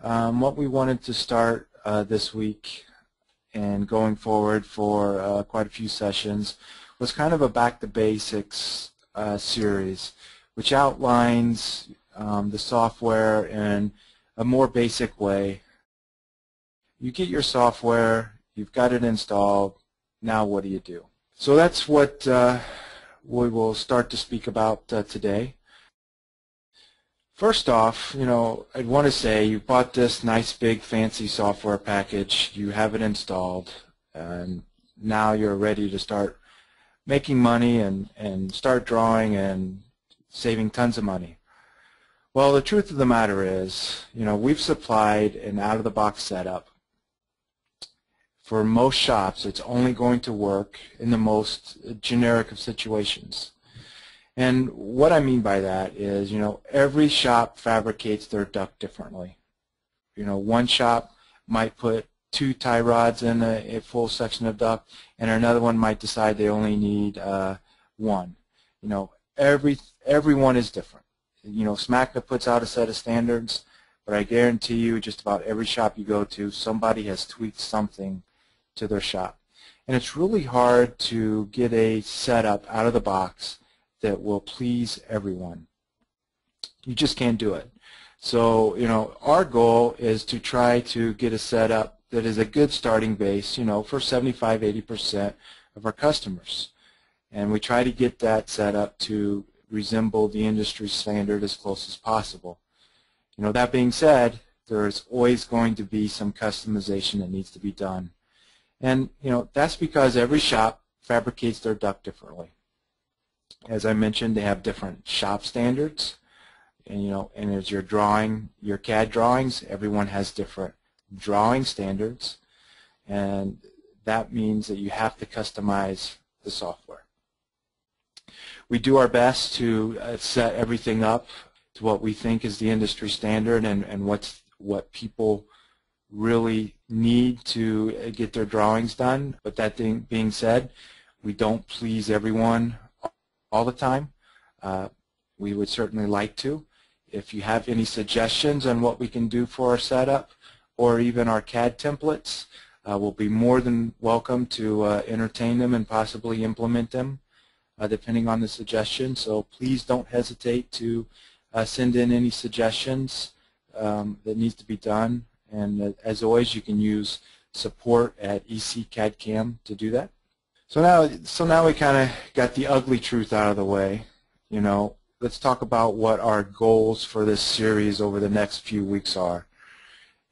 What we wanted to start this week and going forward for quite a few sessions was kind of a back to basics series, which outlines the software in a more basic way. You get your software, you've got it installed, now what do you do? So that's what we will start to speak about today. First off, I'd want to say you bought this nice big fancy software package, you have it installed, and now you're ready to start making money and start drawing and saving tons of money. Well, the truth of the matter is, we've supplied an out-of-the-box setup. For most shops, it's only going to work in the most generic of situations. And what I mean by that is, every shop fabricates their duct differently. One shop might put 2 tie rods in a full section of duct, and another one might decide they only need 1. Everyone is different. SMACNA puts out a set of standards, but I guarantee you just about every shop you go to, somebody has tweaked something to their shop. And it's really hard to get a setup out of the box that will please everyone. You just can't do it. So, our goal is to try to get a setup that is a good starting base, for 75–80% of our customers. And we try to get that setup to resemble the industry standard as close as possible. That being said, there's always going to be some customization that needs to be done. And, that's because every shop fabricates their duct differently. As I mentioned, they have different shop standards, and as you're drawing your CAD drawings, everyone has different drawing standards, and that means that you have to customize the software. We do our best to set everything up to what we think is the industry standard and what people really need to get their drawings done. But that being said, we don't please everyone all the time. We would certainly like to. If you have any suggestions on what we can do for our setup or even our CAD templates, we'll be more than welcome to entertain them and possibly implement them depending on the suggestion. So please don't hesitate to send in any suggestions that needs to be done. And as always, you can use support@ECCADCAM to do that. So now we kind of got the ugly truth out of the way. Let's talk about what our goals for this series over the next few weeks are.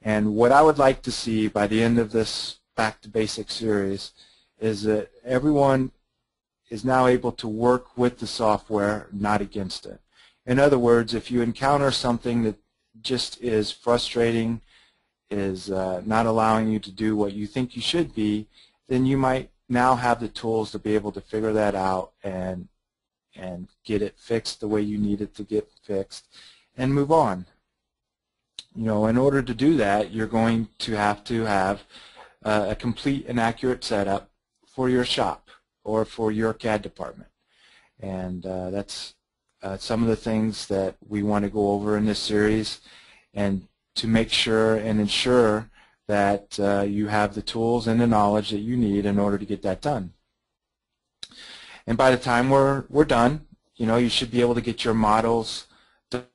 And what I would like to see by the end of this Back to Basics series is that everyone is now able to work with the software, not against it. In other words, if you encounter something that just is frustrating, is not allowing you to do what you think you should be, then you might now have the tools to be able to figure that out and get it fixed the way you need it to get fixed and move on. In order to do that, you're going to have a complete and accurate setup for your shop or for your CAD department. And that's some of the things that we want to go over in this series, and to make sure and ensure that you have the tools and the knowledge that you need in order to get that done. And by the time we're done, you should be able to get your models, get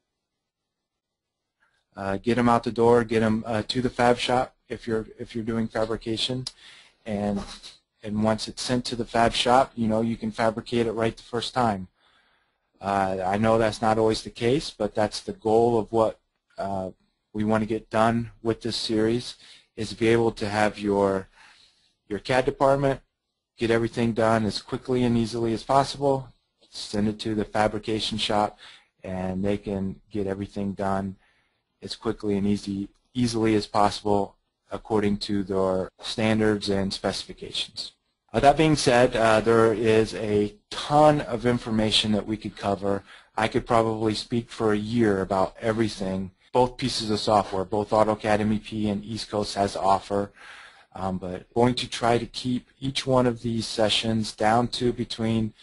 them out the door, get them to the fab shop if you're doing fabrication, and once it's sent to the fab shop, you can fabricate it right the first time. I know that's not always the case, but that's the goal of what we want to get done with this series, is to be able to have your CAD department get everything done as quickly and easily as possible, send it to the fabrication shop, and they can get everything done as quickly and easily as possible according to their standards and specifications. That being said, there is a ton of information that we could cover. I could probably speak for a year about everything, both pieces of software, both AutoCAD MEP and EastCoast has to offer. But going to try to keep each one of these sessions down to between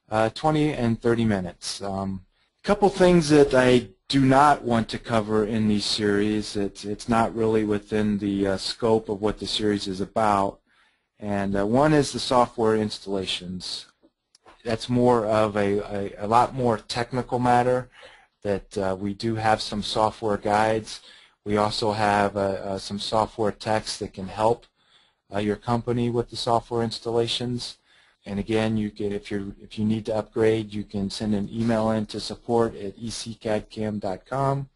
20 and 30 minutes. A couple things that I do not want to cover in these series. It's not really within the scope of what the series is about. And one is the software installations. That's more of a lot more technical matter that we do have some software guides. We also have some software techs that can help your company with the software installations. And again, you can, if you need to upgrade, you can send an email in to support@eccadcam.com.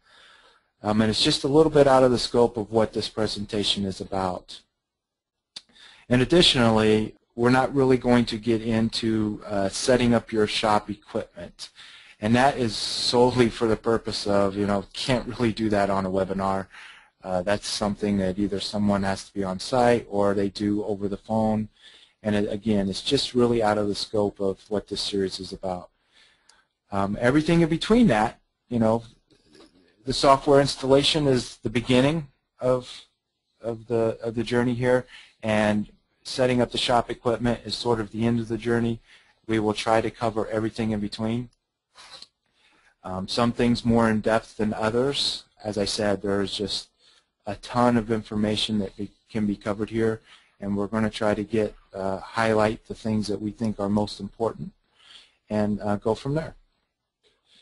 And it's just a little bit out of the scope of what this presentation is about. And additionally, we're not really going to get into setting up your shop equipment. And that is solely for the purpose of, can't really do that on a webinar. That's something that either someone has to be on site or they do over the phone. And again, it's just really out of the scope of what this series is about. Everything in between that, the software installation is the beginning of the journey here, and setting up the shop equipment is sort of the end of the journey. We will try to cover everything in between. Some things more in depth than others. As I said, there's just a ton of information that can be covered here, and we're going to try to highlight the things that we think are most important and go from there.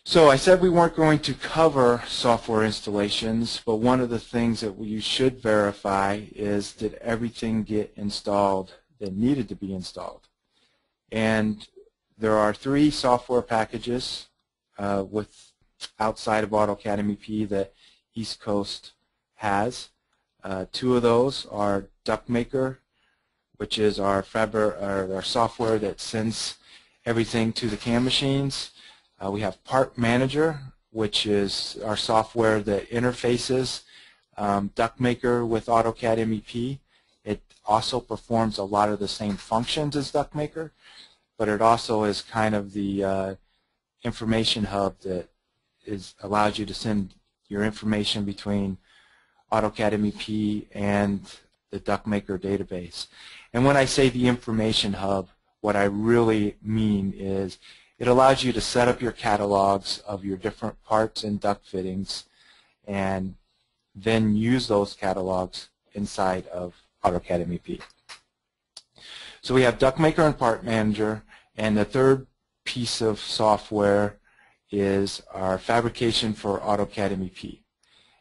So I said we weren't going to cover software installations, but one of the things that you should verify is, did everything get installed that needed to be installed? And there are 3 software packages outside of AutoCAD MEP that EastCoast has. 2 of those are Duct, which is our software that sends everything to the CAM machines. We have Part Manager, which is our software that interfaces Duct with AutoCAD MEP. It also performs a lot of the same functions as Duct, but it also is kind of the information hub that allows you to send your information between AutoCAD MEP and the Duct database. And when I say the information hub, what I really mean is it allows you to set up your catalogs of your different parts and duct fittings and then use those catalogs inside of AutoCAD MEP. So we have Duct and Part Manager, and the third piece of software is our fabrication for AutoCAD MEP.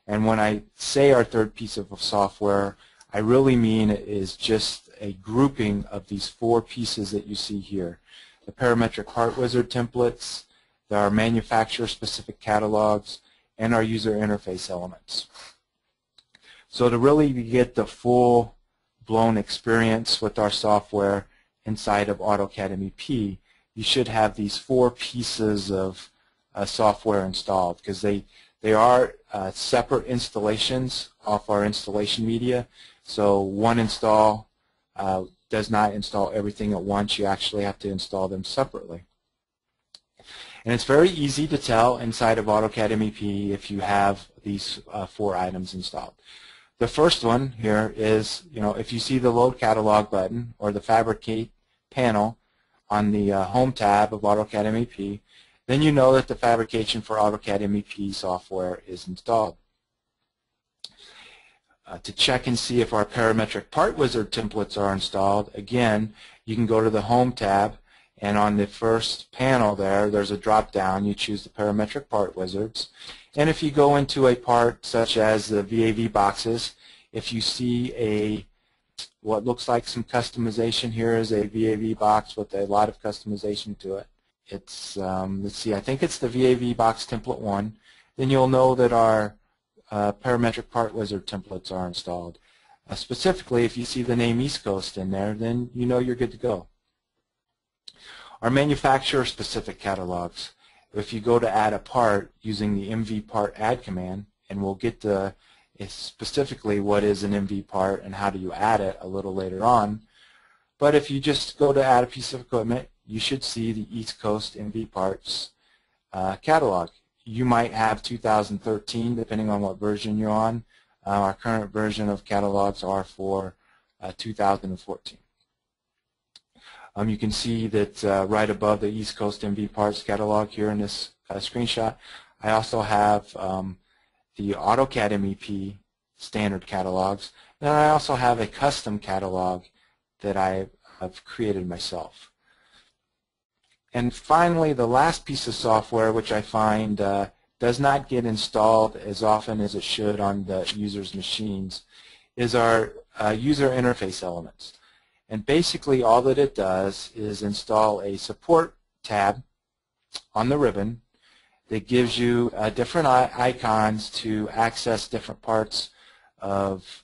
And when I say our third piece of software, I really mean it is just a grouping of these 4 pieces that you see here. The parametric part wizard templates, our manufacturer-specific catalogs, and our user interface elements. So to really get the full-blown experience with our software inside of AutoCAD MEP, you should have these 4 pieces of software installed, because they are separate installations off our installation media. So one install does not install everything at once. You actually have to install them separately. And it's very easy to tell inside of AutoCAD MEP if you have these 4 items installed. The first one here is, if you see the Load Catalog button or the Fabricate panel on the Home tab of AutoCAD MEP, then you know that the fabrication for AutoCAD MEP software is installed. To check and see if our parametric part wizard templates are installed, again, you can go to the Home tab, and on the first panel there's a drop-down. You choose the parametric part wizards. And if you go into a part such as the VAV boxes, if you see what looks like some customization, here is a VAV box with a lot of customization to it. It's, let's see, I think it's the VAV box template 1. Then you'll know that our parametric part wizard templates are installed. Specifically, if you see the name EastCoast in there, then you know you're good to go. Our manufacturer-specific catalogs, if you go to add a part using the MVPART add command, and we'll get to specifically what is an MV part and how do you add it a little later on, but if you just go to add a piece of equipment, you should see the EastCoast MVPARTS catalog. You might have 2013, depending on what version you're on. Our current version of catalogs are for 2014. You can see that right above the EastCoast MVPARTS catalog here in this screenshot, I also have the AutoCAD MEP standard catalogs, and I also have a custom catalog that I have created myself. And finally, the last piece of software, which I find does not get installed as often as it should on the user's machines, is our user interface elements. And basically all that it does is install a support tab on the ribbon that gives you different icons to access different parts of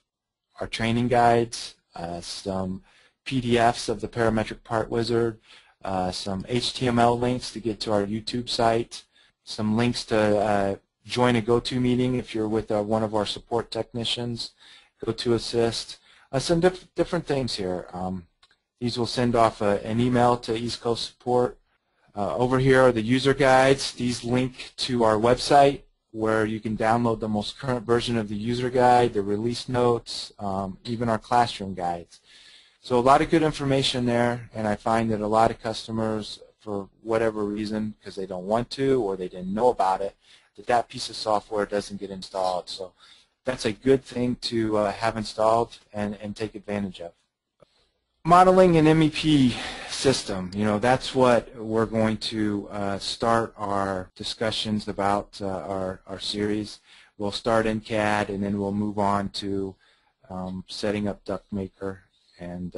our training guides, some PDFs of the Parametric Part Wizard, some HTML links to get to our YouTube site, some links to join a GoToMeeting if you're with one of our support technicians, GoToAssist, some different things here. These will send off an email to East Coast support. Over here are the user guides. These link to our website where you can download the most current version of the user guide, the release notes, even our classroom guides. So a lot of good information there, and I find that a lot of customers, for whatever reason, because they don't want to or they didn't know about it, that piece of software doesn't get installed. So that's a good thing to have installed and take advantage of. Modeling an MEP system, that's what we're going to start our discussions about our series. We'll start in CAD and then we'll move on to setting up Duct Maker and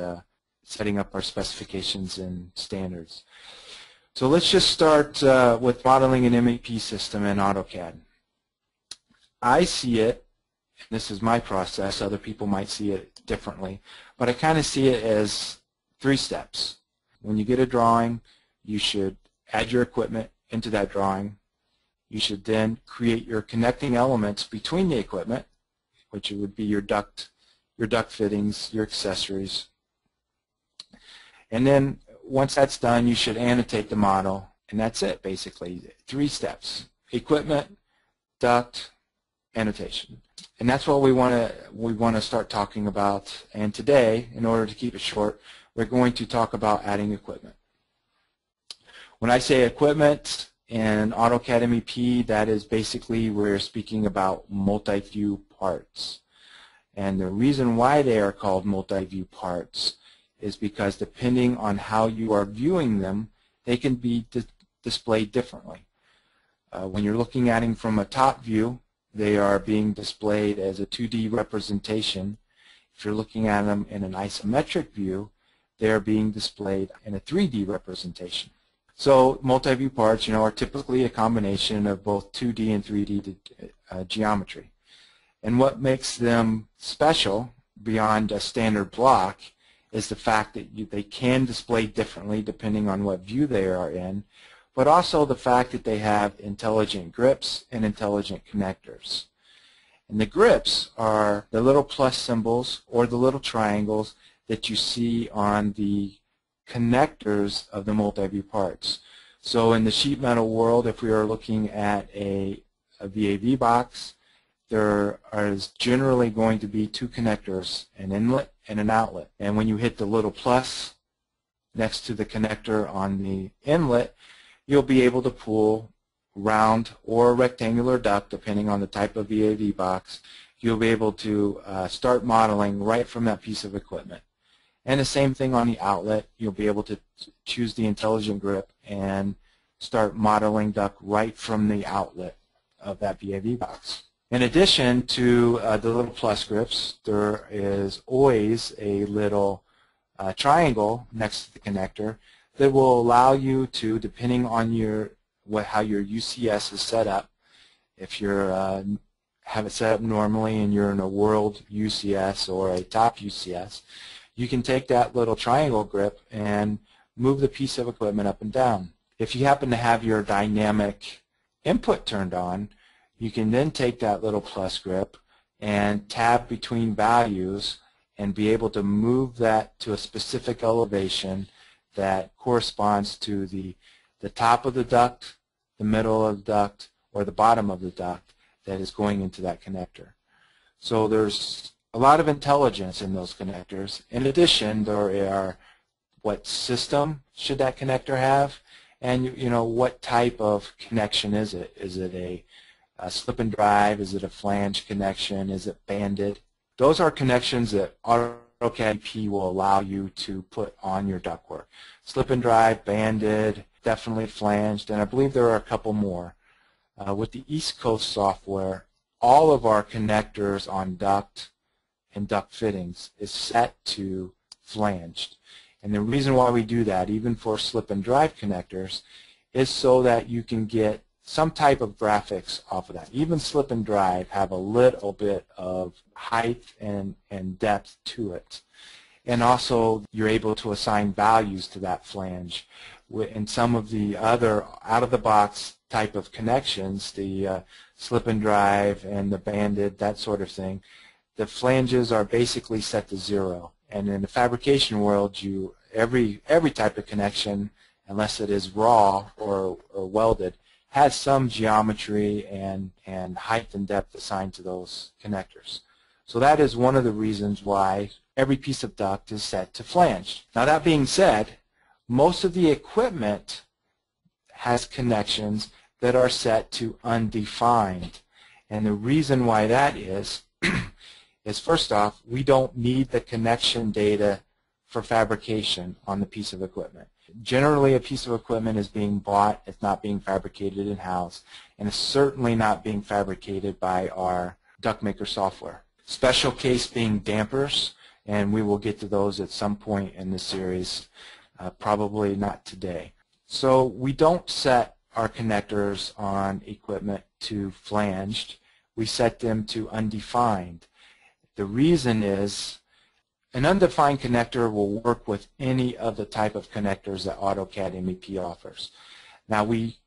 setting up our specifications and standards. So let's just start with modeling an MEP system in AutoCAD. I see it, and this is my process, other people might see it differently, but I kind of see it as 3 steps. When you get a drawing, you should add your equipment into that drawing. You should then create your connecting elements between the equipment, which would be your duct fittings, your accessories. And then once that's done, you should annotate the model, and that's it basically. 3 steps: equipment, duct, annotation. And that's what we want to start talking about. And today, in order to keep it short, we're going to talk about adding equipment. When I say equipment in AutoCAD MEP, that is basically we're speaking about multi-view parts. And the reason why they are called multi-view parts is because depending on how you are viewing them, they can be displayed differently. When you're looking at them from a top view, they are being displayed as a 2D representation. If you're looking at them in an isometric view, they are being displayed in a 3D representation. So multi-view parts, are typically a combination of both 2D and 3D geometry. And what makes them special beyond a standard block is the fact that they can display differently depending on what view they are in, but also the fact that they have intelligent grips and intelligent connectors. And the grips are the little plus symbols or the little triangles that you see on the connectors of the multi-view parts. So in the sheet metal world, if we are looking at a VAV box, there is generally going to be 2 connectors, an inlet and an outlet. And when you hit the little plus next to the connector on the inlet, you'll be able to pull round or rectangular duct, depending on the type of VAV box. You'll be able to start modeling right from that piece of equipment. And the same thing on the outlet. You'll be able to choose the intelligent grip and start modeling duct right from the outlet of that VAV box. In addition to the little plus grips, there is always a little triangle next to the connector that will allow you to, depending on how your UCS is set up, if you're have it set up normally and you're in a world UCS or a top UCS, you can take that little triangle grip and move the piece of equipment up and down. If you happen to have your dynamic input turned on, you can then take that little plus grip and tab between values and be able to move that to a specific elevation that corresponds to the top of the duct, the middle of the duct, or the bottom of the duct that is going into that connector. So there's a lot of intelligence in those connectors. In addition, there are what system should that connector have, And you know, what type of connection is it? Is it a slip and drive? Is it a flange connection? Is it banded? Those are connections that AutoCAD EP will allow you to put on your ductwork. Slip and drive, banded, definitely flanged, and I believe there are a couple more. With the EastCoast software, all of our connectors on duct and duct fittings is set to flanged. And the reason why we do that, even for slip and drive connectors, is so that you can get some type of graphics off of that. Even slip and drive have a little bit of height and depth to it. And also you're able to assign values to that flange. In some of the other out-of-the-box type of connections, the slip and drive and the banded, that sort of thing, the flanges are basically set to 0. And in the fabrication world, every type of connection, unless it is raw or welded, has some geometry and height and depth assigned to those connectors. So that is one of the reasons why every piece of duct is set to flanged. Now that being said, most of the equipment has connections that are set to undefined. And the reason why that is first off, we don't need the connection data for fabrication on the piece of equipment. Generally, a piece of equipment is being bought, it's not being fabricated in-house, and it's certainly not being fabricated by our duct maker software. Special case being dampers, and we will get to those at some point in this series, probably not today. So we don't set our connectors on equipment to flanged, we set them to undefined. The reason is an undefined connector will work with any of the type of connectors that AutoCAD MEP offers. Now we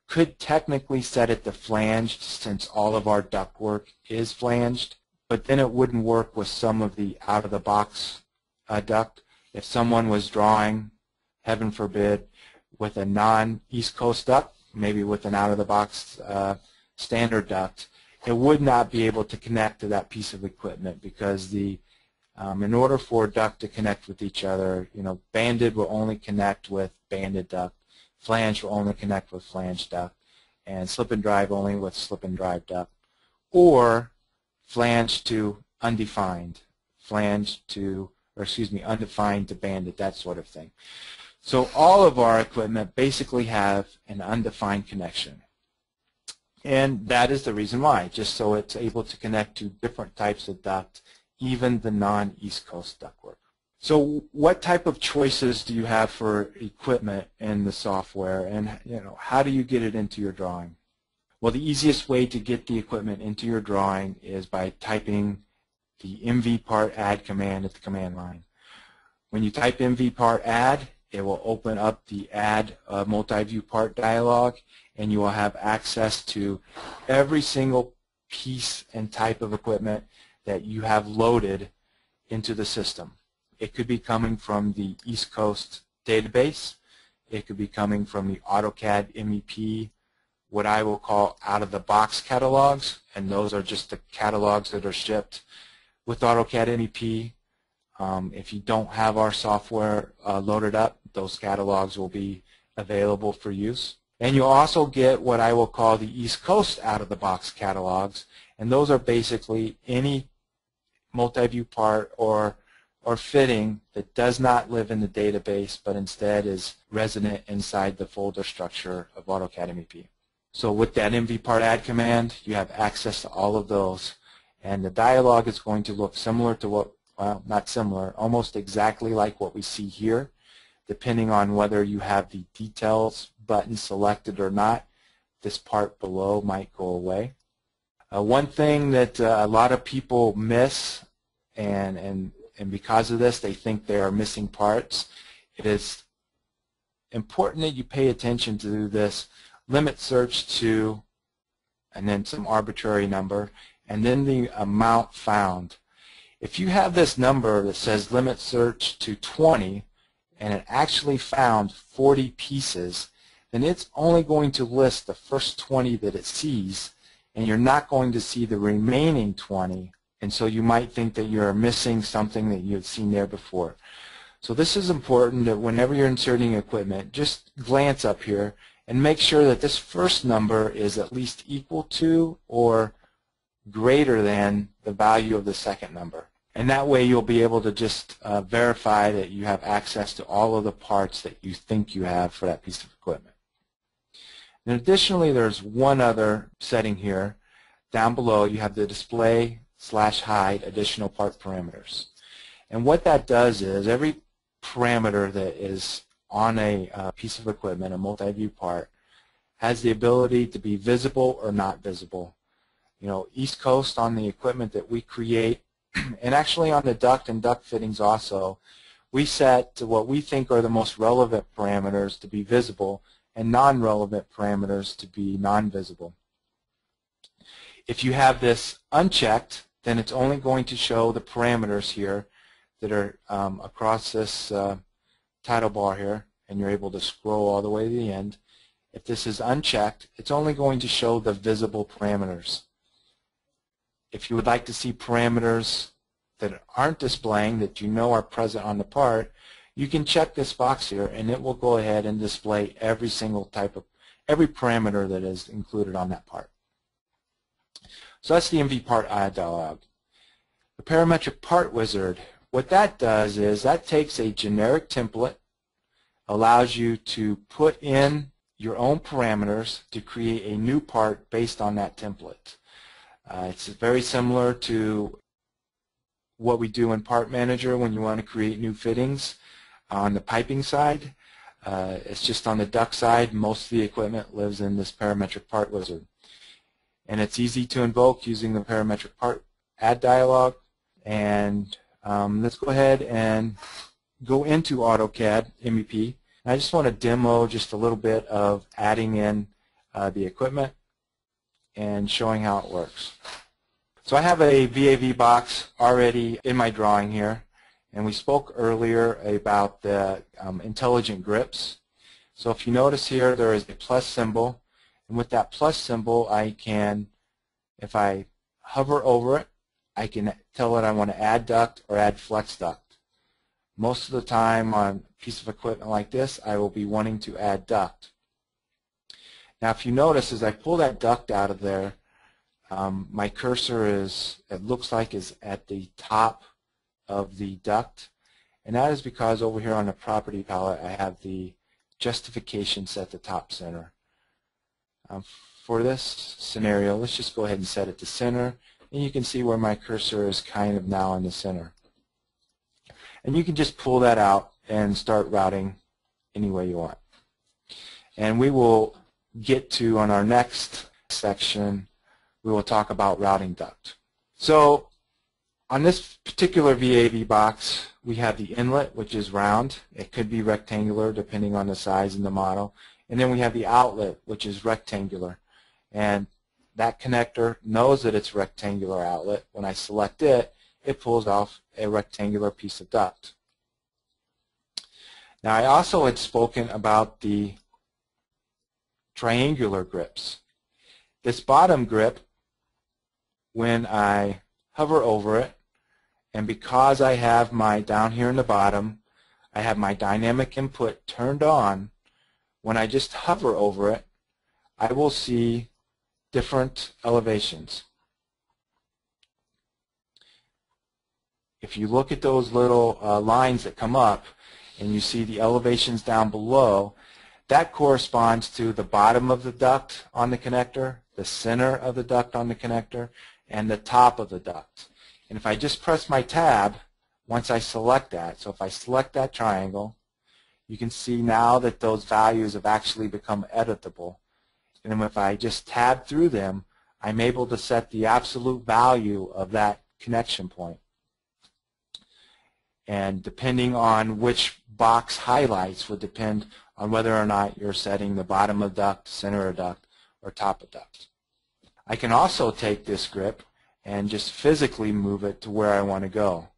could technically set it to flanged since all of our ductwork is flanged, but then it wouldn't work with some of the out-of-the-box duct. If someone was drawing, heaven forbid, with a non-EastCoast duct, maybe with an out-of-the-box standard duct, it would not be able to connect to that piece of equipment because in order for duct to connect with each other, banded will only connect with banded duct, flange will only connect with flange duct, and slip and drive only with slip and drive duct, or flange to undefined, undefined to banded, that sort of thing. So all of our equipment basically have an undefined connection. And that is the reason why, just so it's able to connect to different types of duct, even the non-EastCoast ductwork. So what type of choices do you have for equipment in the software, and how do you get it into your drawing? Well, the easiest way to get the equipment into your drawing is by typing the MVPART add command at the command line. When you type MVPART add, it will open up the add multi-view part dialog, and you will have access to every single piece and type of equipment that you have loaded into the system. It could be coming from the EastCoast database. It could be coming from the AutoCAD MEP, what I will call out-of-the-box catalogs, and those are just the catalogs that are shipped with AutoCAD MEP. If you don't have our software loaded up, those catalogs will be available for use. And you'll also get what I will call the EastCoast out-of-the-box catalogs, and those are basically any multi-view part or fitting that does not live in the database but instead is resident inside the folder structure of AutoCAD MEP. So with that MVPART add command, you have access to all of those, and the dialog is going to look similar to what, well, not similar, almost exactly like what we see here. Depending on whether you have the details button selected or not, this part below might go away. One thing that a lot of people miss, and because of this they think they are missing parts, it is important that you pay attention to this limit search to, and then some arbitrary number, and then the amount found. If you have this number that says limit search to 20, and it actually found 40 pieces, then it's only going to list the first 20 that it sees, and you're not going to see the remaining 20, and so you might think that you're missing something that you had seen there before. So this is important that whenever you're inserting equipment, just glance up here and make sure that this first number is at least equal to or greater than the value of the second number. And that way you'll be able to just verify that you have access to all of the parts that you think you have for that piece of equipment. And additionally, there's one other setting here. Down below you have the display/hide additional part parameters. And what that does is every parameter that is on a piece of equipment, a multi-view part, has the ability to be visible or not visible. You know, EastCoast on the equipment that we create, and actually on the duct and duct fittings also, we set to what we think are the most relevant parameters to be visible and non-relevant parameters to be non-visible. If you have this unchecked, then it's only going to show the parameters here that are across this title bar here, and you're able to scroll all the way to the end. If this is unchecked, it's only going to show the visible parameters. If you would like to see parameters that aren't displaying, that you know are present on the part, you can check this box here and it will go ahead and display every single every parameter that is included on that part. So that's the MVPART dialog. The parametric part wizard, what that does is that takes a generic template, allows you to put in your own parameters to create a new part based on that template. It's very similar to what we do in Part Manager when you want to create new fittings on the piping side. It's just on the duct side, most of the equipment lives in this parametric part wizard. And it's easy to invoke using the parametric part add dialog. And let's go ahead and go into AutoCAD MVP. I just want to demo just a little bit of adding in the equipment and showing how it works. So I have a VAV box already in my drawing here, and we spoke earlier about the intelligent grips. So if you notice here, there is a plus symbol, and with that plus symbol I can, if I hover over it, I can tell it I want to add duct or add flex duct. Most of the time on a piece of equipment like this, I will be wanting to add duct. Now if you notice, as I pull that duct out of there, my cursor it looks like is at the top of the duct, and that is because over here on the property palette I have the justification set to top center. For this scenario, let's just go ahead and set it to center, and you can see where my cursor is kind of now in the center. And you can just pull that out and start routing any way you want. And we will get to, on our next section, we will talk about routing duct. So on this particular VAV box, we have the inlet, which is round. It could be rectangular depending on the size and the model. And then we have the outlet, which is rectangular. And that connector knows that it's a rectangular outlet. When I select it, it pulls off a rectangular piece of duct. Now I also had spoken about the triangular grips. This bottom grip, when I hover over it, and because I have my, down here in the bottom, I have my dynamic input turned on, when I just hover over it, I will see different elevations. If you look at those little lines that come up and you see the elevations down below, that corresponds to the bottom of the duct on the connector, the center of the duct on the connector, and the top of the duct. And if I just press my tab, once I select that, so if I select that triangle, you can see now that those values have actually become editable. And if I just tab through them, I'm able to set the absolute value of that connection point. And depending on which box highlights would depend on whether or not you're setting the bottom of duct, center of duct, or top of duct. I can also take this grip and just physically move it to where I want to go.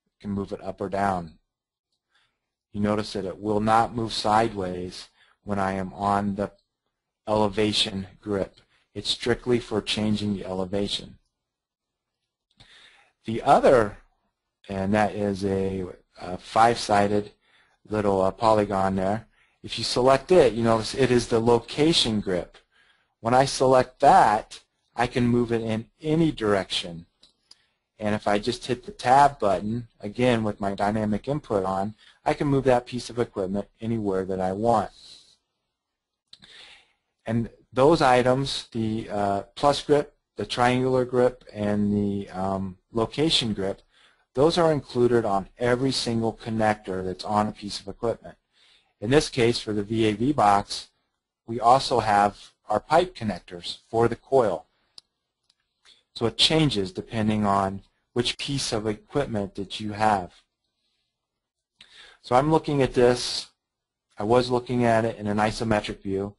I can move it up or down. You notice that it will not move sideways when I am on the elevation grip. It's strictly for changing the elevation. The other, and that is a five-sided little polygon there. If you select it, you notice it is the location grip. When I select that, I can move it in any direction. And if I just hit the tab button, again with my dynamic input on, I can move that piece of equipment anywhere that I want. And those items, the plus grip, the triangular grip, and the location grip, those are included on every single connector that's on a piece of equipment. In this case, for the VAV box, we also have our pipe connectors for the coil. So it changes depending on which piece of equipment that you have. So I'm looking at this. I was looking at it in an isometric view.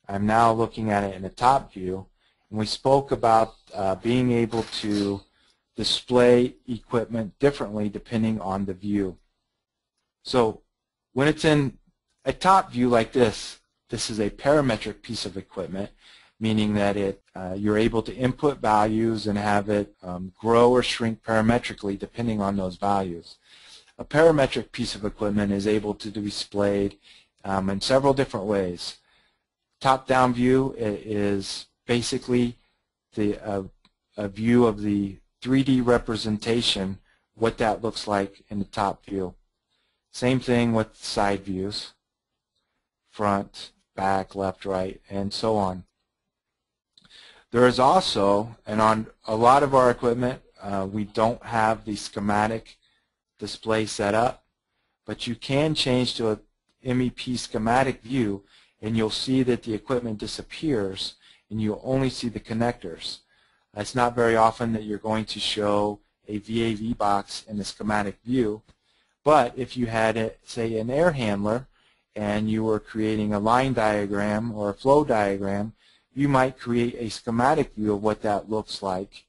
I'm now looking at it in a top view. And we spoke about being able to display equipment differently depending on the view. So when it's in a top view like this, this is a parametric piece of equipment, meaning that you're able to input values and have it grow or shrink parametrically depending on those values. A parametric piece of equipment is able to be displayed in several different ways. Top-down view is basically a view of the 3D representation, what that looks like in the top view. Same thing with side views, front, back, left, right, and so on. There is also, and on a lot of our equipment, we don't have the schematic display set up, but you can change to a MEP schematic view, and you'll see that the equipment disappears, and you'll only see the connectors. It's not very often that you're going to show a VAV box in the schematic view, but if you had, say, an air handler, and you were creating a line diagram or a flow diagram, you might create a schematic view of what that looks like.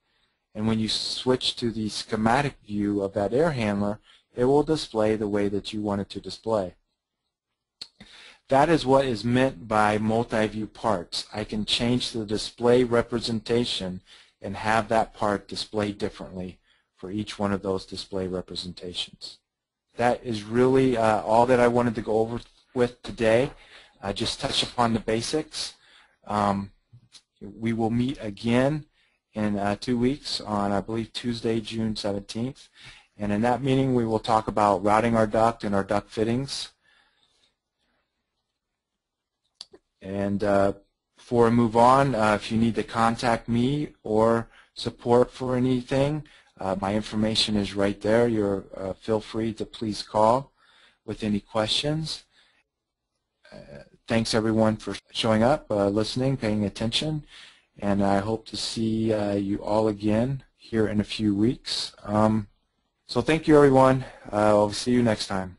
And when you switch to the schematic view of that air handler, it will display the way that you want it to display. That is what is meant by multi-view parts. I can change the display representation and have that part displayed differently for each one of those display representations. That is really all that I wanted to go over with today. Just touch upon the basics. We will meet again in 2 weeks on, I believe, Tuesday, June 17th. And in that meeting, we will talk about routing our duct and our duct fittings. And before I move on, if you need to contact me or support for anything, my information is right there. Feel free to please call with any questions. Thanks everyone for showing up, listening, paying attention, and I hope to see you all again here in a few weeks. So thank you everyone. I'll see you next time.